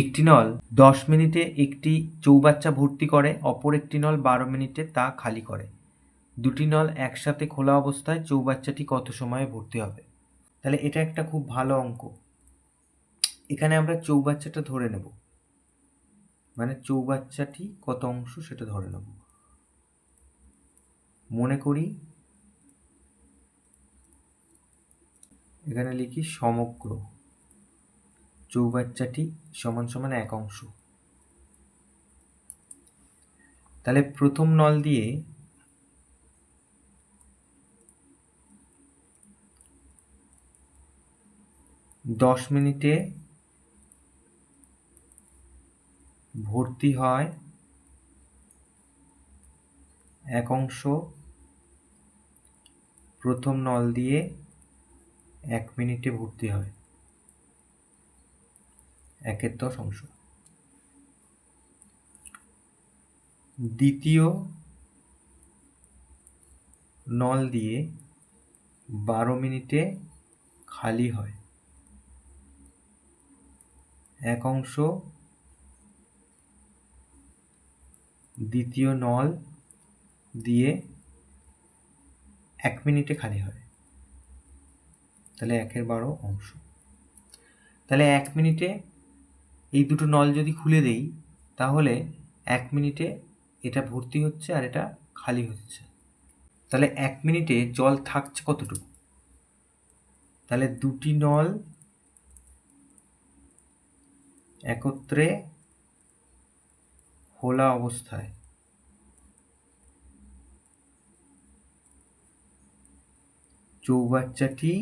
একটি নল 10 মিনিটে একটি চৌবাচ্চা ভর্তি করে, অপর একটি নল 12 মিনিটে তা খালি করে। দুটি নল একসাথে খোলা অবস্থায় চৌবাচ্চাটি কত সময়ে ভর্তি হবে? তাহলে এটা একটা খুব ভালো অঙ্ক। এখানে আমরা চৌবাচ্চাটা ধরে নেব, মানে চৌবাচ্চাটি কত অংশ সেটা ধরে নেব। মনে করি এখানে লিখি সমগ্র চৌবাচ্চাটি সমান সমান 1 অংশ। তাহলে প্রথম নল দিয়ে দশ মিনিটে ভর্তি হয় 1 অংশ, প্রথম নল দিয়ে 1 মিনিটে ভর্তি হয় 1/10 অংশ। দ্বিতীয় নল দিয়ে 12 মিনিটে খালি হয় 1 অংশ, দ্বিতীয় নল দিয়ে 1 মিনিটে খালি হয়, তাহলে 1/12 অংশ। তাহলে 1 মিনিটে এই দুটো নল যদি খুলে দেই তাহলে 1 মিনিটে এটা ভর্তি হচ্ছে আর এটা খালি হচ্ছে। তাহলে 1 মিনিটে জল থাকছে কতটুকু? তাহলে দুটি নল একত্রে খোলা অবস্থায় চৌবাচ্চাটি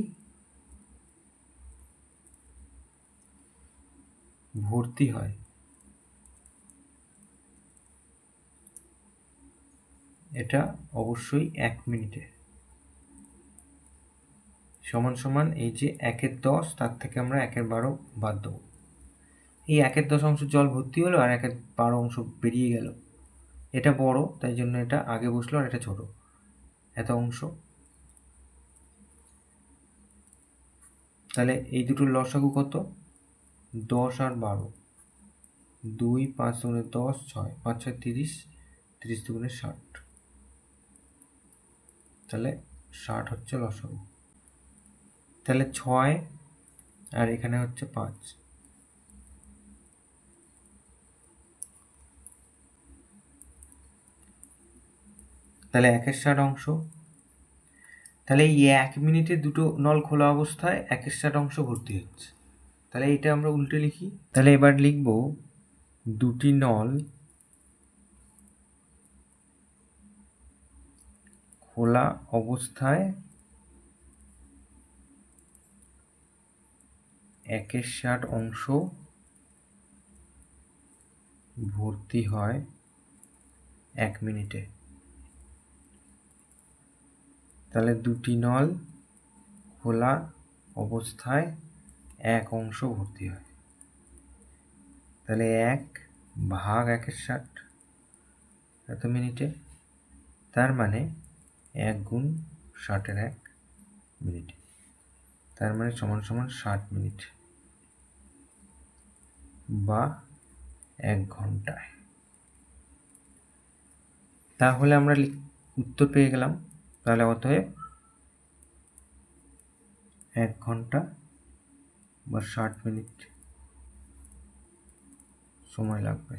ভর্তি হয় এটা অবশ্যই 1 মিনিটে, সমান সমান এই যে 1/10, তার থেকে আমরা 1/12 বাদ দেবো। এই 1/10 অংশ জল ভর্তি হলো আর 1/12 অংশ বেরিয়ে গেল। এটা বড়, তাই জন্য এটা আগে বসলো আর এটা ছোট, এত অংশ। তাহলে এই দুটোর লসাগু কত? 10 আর 12, 2 5 দুগুণে 10, 6 5 6 30, 30 দুগুণে 60, তাহলে 60 হচ্ছে লসাগু। তাহলে 6 আর এখানে হচ্ছে 5, তাহলে 1/60 অংশ। তাহলে এই 1 মিনিটে দুটো নল খোলা অবস্থায় 1/60 অংশ ভর্তি হচ্ছে। তাহলে এটা আমরা উল্টে লিখি। তাহলে এবার লিখব দুটি নল খোলা অবস্থায় 1/60 অংশ ভর্তি হয় 1 মিনিটে। তাহলে দুটি নল খোলা অবস্থায় 1 অংশ ভর্তি হয়, তাহলে 1/1/60 এত মিনিটে, তার মানে 1 গুণ 60/1 মিনিট, তার মানে সমান সমান 60 মিনিট বা 1 ঘন্টায়। তাহলে আমরা উত্তর পেয়ে গেলাম। তাহলে অতএব 1 ঘন্টা বা 60 মিনিট সময় লাগবে।